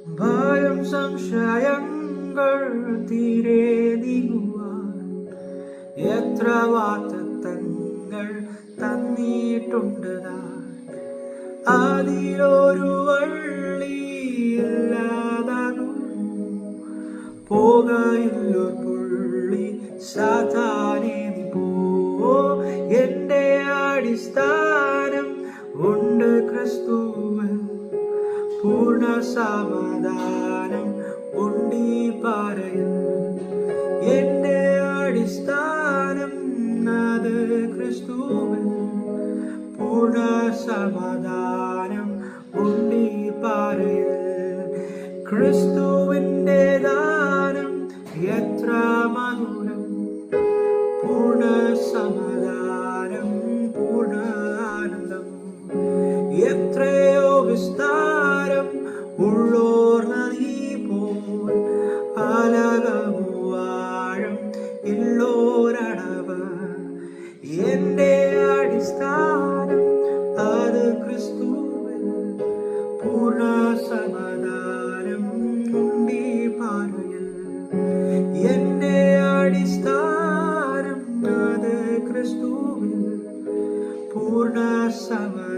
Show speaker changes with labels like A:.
A: ഭയം സംശയങ്ങൾ തീരെ നീങ്ങുവാൻ എത്ര വാഗ്ദത്തങ്ങൾ തന്നിട്ടുണ്ട് താൻ. അതിലൊരു വള്ളിയില്ലാതാകുന്നു, പോകയില്ലൊരു പുള്ളി സാത്താനേ നീ പോ. എന്റെ അടിസ്ഥാനം ഉണ്ട് ക്രിസ്തുവിൽ, പൂർണ്ണ സമാധാനം ഉണ്ടീ പാറയിൽ. എന്റെ അടിസ്ഥാനം അത് ക്രിസ്തുവിൽ, പൂർണ്ണ സമാധാനം ഉണ്ടീ പാറയിൽ. ക്രിസ്തുവിന്റെ ദാനം എത്ര മധുരം, പൂർണ്ണ സമാധാനം പൂർണ്ണ ആനന്ദം. എത്രയോ വിസ്താരം ഉള്ളോർ നദി പോൽ, അലകമുവാഴം ഇല്ലോരടവ്. എന്റെ അടിസ്ഥാനം അത് ക്രിസ്തുവിൽ, പൂർണ്ണ സമാധാനം ഉണ്ടീ പാറയിൽ. എന്റെ അടിസ്ഥാനം അത് ക്രിസ്തുവിൽ, പൂർണ്ണ സമാധാനം